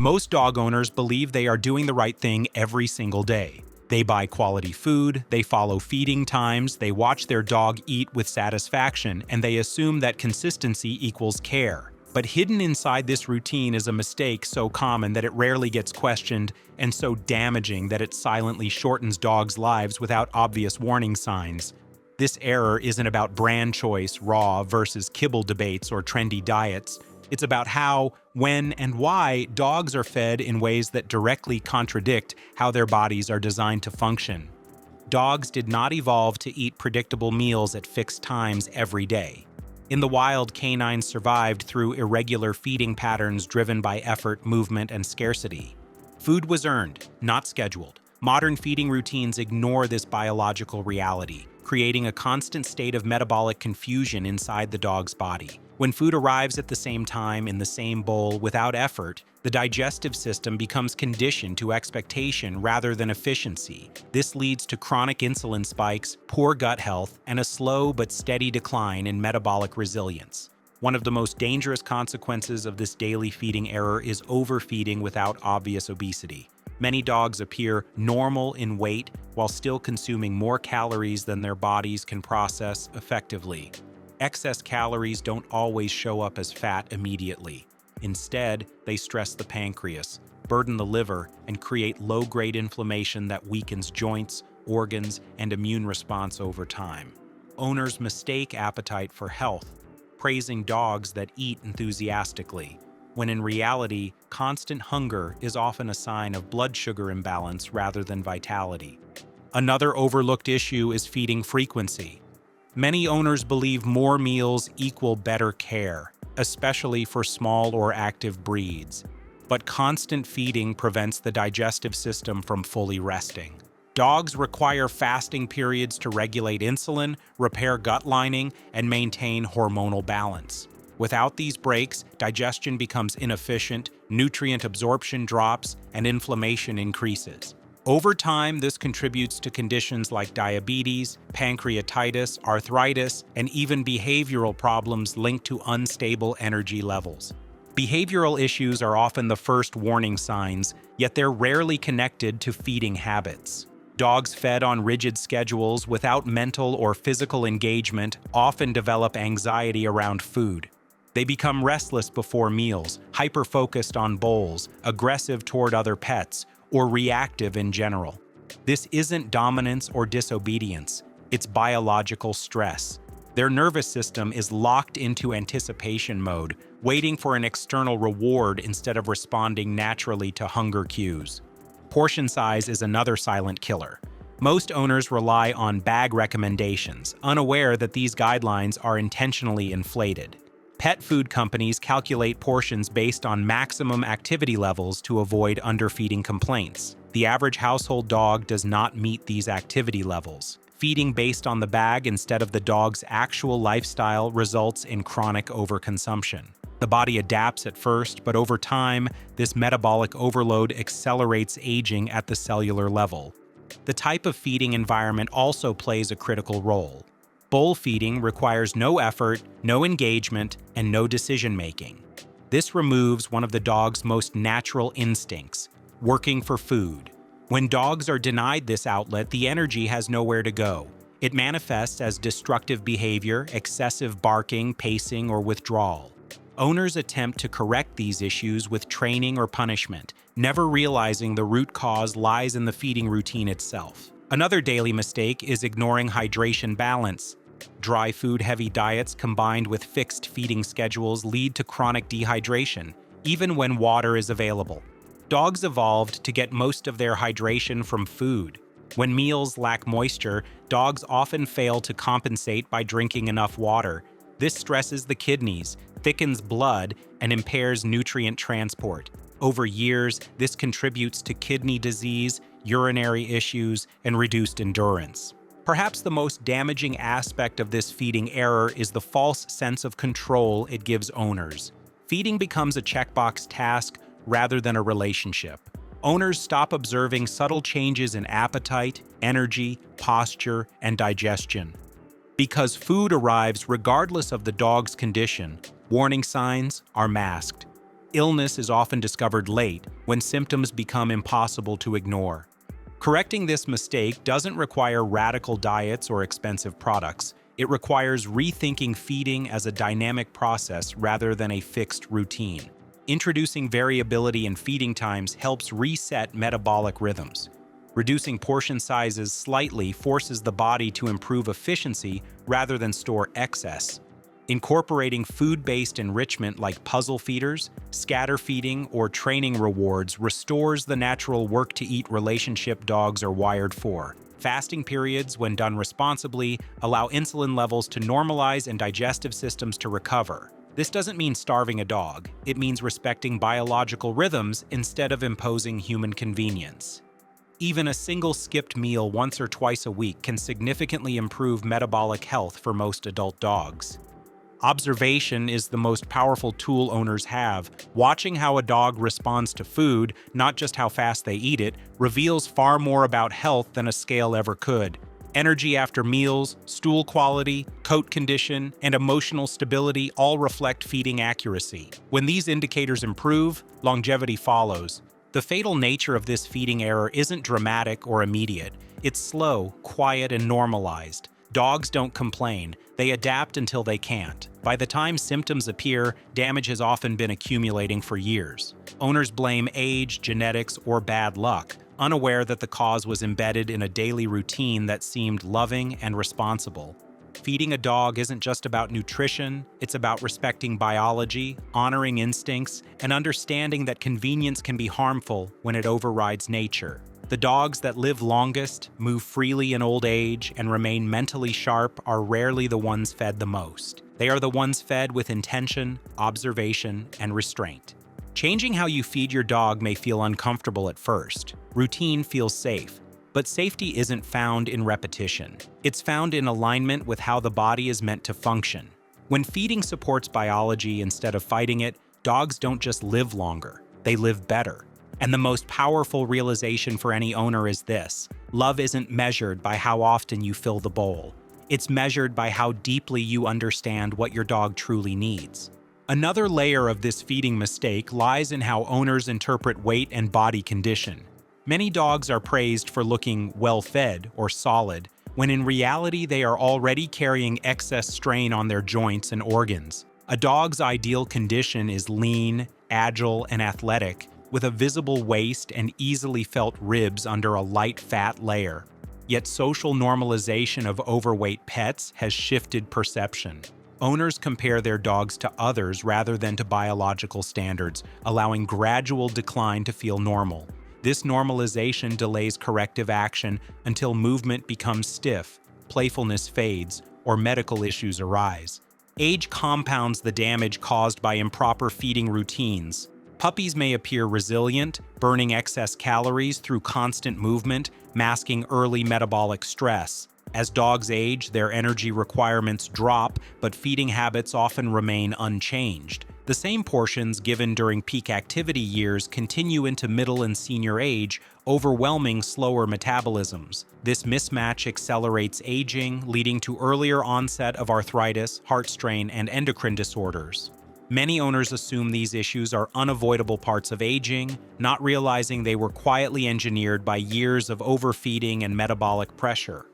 Most dog owners believe they are doing the right thing every single day. They buy quality food, they follow feeding times, they watch their dog eat with satisfaction, and they assume that consistency equals care. But hidden inside this routine is a mistake so common that it rarely gets questioned, and so damaging that it silently shortens dogs' lives without obvious warning signs. This error isn't about brand choice, raw versus kibble debates, or trendy diets. It's about how, when, and why dogs are fed in ways that directly contradict how their bodies are designed to function. Dogs did not evolve to eat predictable meals at fixed times every day. In the wild, canines survived through irregular feeding patterns driven by effort, movement, and scarcity. Food was earned, not scheduled. Modern feeding routines ignore this biological reality, creating a constant state of metabolic confusion inside the dog's body. When food arrives at the same time in the same bowl without effort, the digestive system becomes conditioned to expectation rather than efficiency. This leads to chronic insulin spikes, poor gut health, and a slow but steady decline in metabolic resilience. One of the most dangerous consequences of this daily feeding error is overfeeding without obvious obesity. Many dogs appear normal in weight while still consuming more calories than their bodies can process effectively. Excess calories don't always show up as fat immediately. Instead, they stress the pancreas, burden the liver, and create low-grade inflammation that weakens joints, organs, and immune response over time. Owners mistake appetite for health, praising dogs that eat enthusiastically, when in reality, constant hunger is often a sign of blood sugar imbalance rather than vitality. Another overlooked issue is feeding frequency. Many owners believe more meals equal better care, especially for small or active breeds. But constant feeding prevents the digestive system from fully resting. Dogs require fasting periods to regulate insulin, repair gut lining, and maintain hormonal balance. Without these breaks, digestion becomes inefficient, nutrient absorption drops, and inflammation increases. Over time, this contributes to conditions like diabetes, pancreatitis, arthritis, and even behavioral problems linked to unstable energy levels. Behavioral issues are often the first warning signs, yet they're rarely connected to feeding habits. Dogs fed on rigid schedules without mental or physical engagement often develop anxiety around food. They become restless before meals, hyper-focused on bowls, aggressive toward other pets, or reactive in general. This isn't dominance or disobedience, it's biological stress. Their nervous system is locked into anticipation mode, waiting for an external reward instead of responding naturally to hunger cues. Portion size is another silent killer. Most owners rely on bag recommendations, unaware that these guidelines are intentionally inflated. Pet food companies calculate portions based on maximum activity levels to avoid underfeeding complaints. The average household dog does not meet these activity levels. Feeding based on the bag instead of the dog's actual lifestyle results in chronic overconsumption. The body adapts at first, but over time, this metabolic overload accelerates aging at the cellular level. The type of feeding environment also plays a critical role. Bowl feeding requires no effort, no engagement, and no decision-making. This removes one of the dog's most natural instincts, working for food. When dogs are denied this outlet, the energy has nowhere to go. It manifests as destructive behavior, excessive barking, pacing, or withdrawal. Owners attempt to correct these issues with training or punishment, never realizing the root cause lies in the feeding routine itself. Another daily mistake is ignoring hydration balance. Dry food-heavy diets combined with fixed feeding schedules lead to chronic dehydration, even when water is available. Dogs evolved to get most of their hydration from food. When meals lack moisture, dogs often fail to compensate by drinking enough water. This stresses the kidneys, thickens blood, and impairs nutrient transport. Over years, this contributes to kidney disease, urinary issues, and reduced endurance. Perhaps the most damaging aspect of this feeding error is the false sense of control it gives owners. Feeding becomes a checkbox task rather than a relationship. Owners stop observing subtle changes in appetite, energy, posture, and digestion. Because food arrives regardless of the dog's condition, warning signs are masked. Illness is often discovered late, when symptoms become impossible to ignore. Correcting this mistake doesn't require radical diets or expensive products. It requires rethinking feeding as a dynamic process rather than a fixed routine. Introducing variability in feeding times helps reset metabolic rhythms. Reducing portion sizes slightly forces the body to improve efficiency rather than store excess. Incorporating food-based enrichment like puzzle feeders, scatter feeding, or training rewards restores the natural work-to-eat relationship dogs are wired for. Fasting periods, when done responsibly, allow insulin levels to normalize and digestive systems to recover. This doesn't mean starving a dog. It means respecting biological rhythms instead of imposing human convenience. Even a single skipped meal once or twice a week can significantly improve metabolic health for most adult dogs. Observation is the most powerful tool owners have. Watching how a dog responds to food, not just how fast they eat it, reveals far more about health than a scale ever could. Energy after meals, stool quality, coat condition, and emotional stability all reflect feeding accuracy. When these indicators improve, longevity follows. The fatal nature of this feeding error isn't dramatic or immediate. It's slow, quiet, and normalized. Dogs don't complain. They adapt until they can't. By the time symptoms appear, damage has often been accumulating for years. Owners blame age, genetics, or bad luck, unaware that the cause was embedded in a daily routine that seemed loving and responsible. Feeding a dog isn't just about nutrition, it's about respecting biology, honoring instincts, and understanding that convenience can be harmful when it overrides nature. The dogs that live longest, move freely in old age, and remain mentally sharp are rarely the ones fed the most. They are the ones fed with intention, observation, and restraint. Changing how you feed your dog may feel uncomfortable at first. Routine feels safe. But safety isn't found in repetition. It's found in alignment with how the body is meant to function. When feeding supports biology instead of fighting it, dogs don't just live longer, they live better. And the most powerful realization for any owner is this: love isn't measured by how often you fill the bowl. It's measured by how deeply you understand what your dog truly needs. Another layer of this feeding mistake lies in how owners interpret weight and body condition. Many dogs are praised for looking well-fed or solid, when in reality they are already carrying excess strain on their joints and organs. A dog's ideal condition is lean, agile, and athletic, with a visible waist and easily felt ribs under a light fat layer. Yet social normalization of overweight pets has shifted perception. Owners compare their dogs to others rather than to biological standards, allowing gradual decline to feel normal. This normalization delays corrective action until movement becomes stiff, playfulness fades, or medical issues arise. Age compounds the damage caused by improper feeding routines. Puppies may appear resilient, burning excess calories through constant movement, masking early metabolic stress. As dogs age, their energy requirements drop, but feeding habits often remain unchanged. The same portions given during peak activity years continue into middle and senior age, overwhelming slower metabolisms. This mismatch accelerates aging, leading to earlier onset of arthritis, heart strain, and endocrine disorders. Many owners assume these issues are unavoidable parts of aging, not realizing they were quietly engineered by years of overfeeding and metabolic pressure.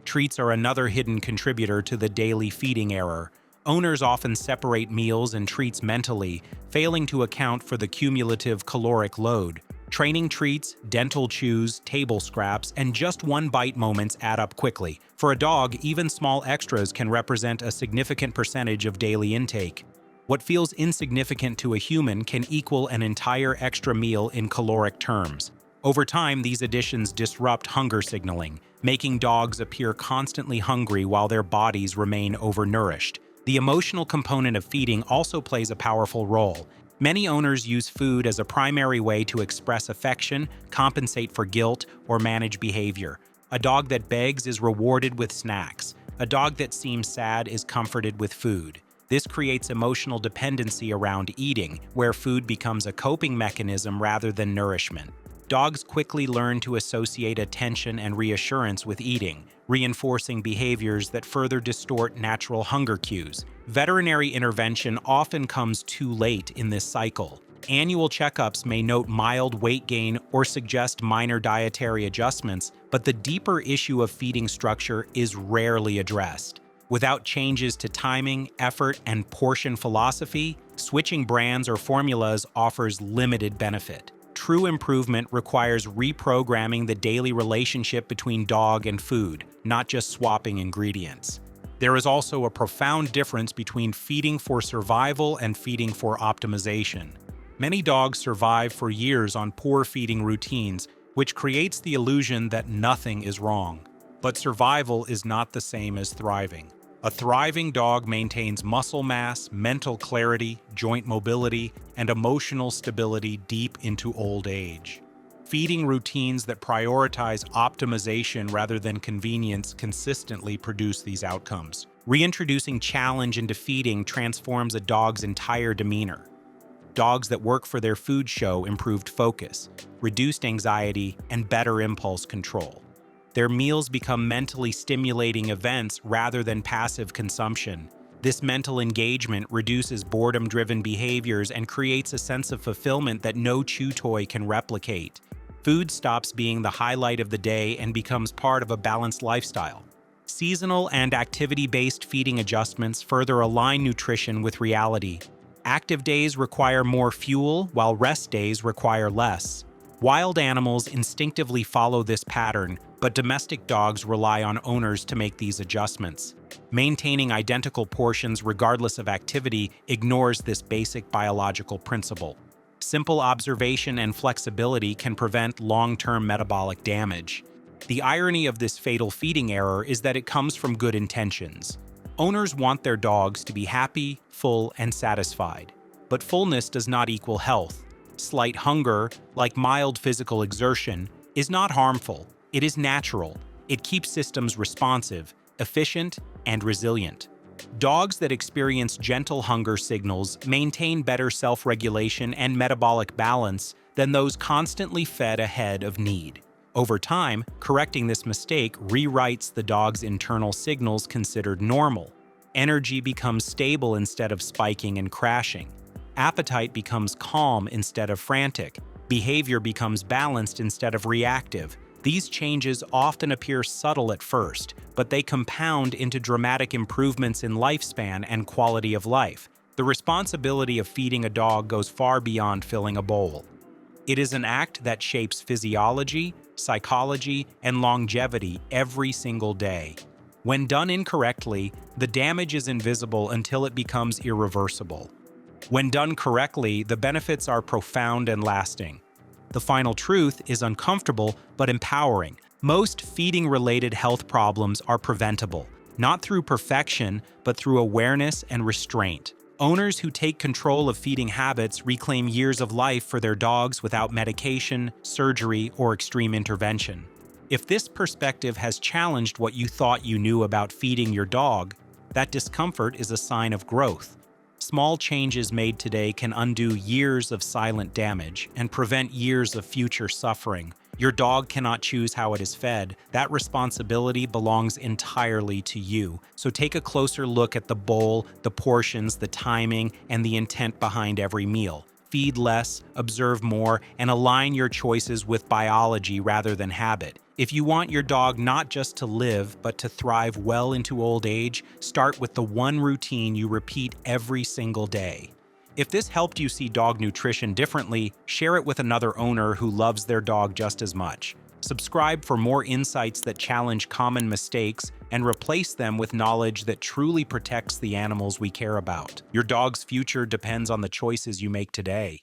Treats are another hidden contributor to the daily feeding error. Owners often separate meals and treats mentally, failing to account for the cumulative caloric load. Training treats, dental chews, table scraps, and just one bite moments add up quickly. For a dog, even small extras can represent a significant percentage of daily intake. What feels insignificant to a human can equal an entire extra meal in caloric terms. Over time, these additions disrupt hunger signaling, making dogs appear constantly hungry while their bodies remain overnourished. The emotional component of feeding also plays a powerful role. Many owners use food as a primary way to express affection, compensate for guilt, or manage behavior. A dog that begs is rewarded with snacks. A dog that seems sad is comforted with food. This creates emotional dependency around eating, where food becomes a coping mechanism rather than nourishment. Dogs quickly learn to associate attention and reassurance with eating, reinforcing behaviors that further distort natural hunger cues. Veterinary intervention often comes too late in this cycle. Annual checkups may note mild weight gain or suggest minor dietary adjustments, but the deeper issue of feeding structure is rarely addressed. Without changes to timing, effort, and portion philosophy, switching brands or formulas offers limited benefit. True improvement requires reprogramming the daily relationship between dog and food, not just swapping ingredients. There is also a profound difference between feeding for survival and feeding for optimization. Many dogs survive for years on poor feeding routines, which creates the illusion that nothing is wrong. But survival is not the same as thriving. A thriving dog maintains muscle mass, mental clarity, joint mobility, and emotional stability deep into old age. Feeding routines that prioritize optimization rather than convenience consistently produce these outcomes. Reintroducing challenge into feeding transforms a dog's entire demeanor. Dogs that work for their food show improved focus, reduced anxiety, and better impulse control. Their meals become mentally stimulating events rather than passive consumption. This mental engagement reduces boredom-driven behaviors and creates a sense of fulfillment that no chew toy can replicate. Food stops being the highlight of the day and becomes part of a balanced lifestyle. Seasonal and activity-based feeding adjustments further align nutrition with reality. Active days require more fuel, while rest days require less. Wild animals instinctively follow this pattern, but domestic dogs rely on owners to make these adjustments. Maintaining identical portions regardless of activity ignores this basic biological principle. Simple observation and flexibility can prevent long-term metabolic damage. The irony of this fatal feeding error is that it comes from good intentions. Owners want their dogs to be happy, full, and satisfied. But fullness does not equal health. Slight hunger, like mild physical exertion, is not harmful. It is natural. It keeps systems responsive, efficient, and resilient. Dogs that experience gentle hunger signals maintain better self-regulation and metabolic balance than those constantly fed ahead of need. Over time, correcting this mistake rewrites the dog's internal signals considered normal. Energy becomes stable instead of spiking and crashing. Appetite becomes calm instead of frantic. Behavior becomes balanced instead of reactive. These changes often appear subtle at first, but they compound into dramatic improvements in lifespan and quality of life. The responsibility of feeding a dog goes far beyond filling a bowl. It is an act that shapes physiology, psychology, and longevity every single day. When done incorrectly, the damage is invisible until it becomes irreversible. When done correctly, the benefits are profound and lasting. The final truth is uncomfortable but empowering. Most feeding-related health problems are preventable, not through perfection, but through awareness and restraint. Owners who take control of feeding habits reclaim years of life for their dogs without medication, surgery, or extreme intervention. If this perspective has challenged what you thought you knew about feeding your dog, that discomfort is a sign of growth. Small changes made today can undo years of silent damage and prevent years of future suffering. Your dog cannot choose how it is fed. That responsibility belongs entirely to you. So take a closer look at the bowl, the portions, the timing, and the intent behind every meal. Feed less, observe more, and align your choices with biology rather than habit. If you want your dog not just to live, but to thrive well into old age, start with the one routine you repeat every single day. If this helped you see dog nutrition differently, share it with another owner who loves their dog just as much. Subscribe for more insights that challenge common mistakes and replace them with knowledge that truly protects the animals we care about. Your dog's future depends on the choices you make today.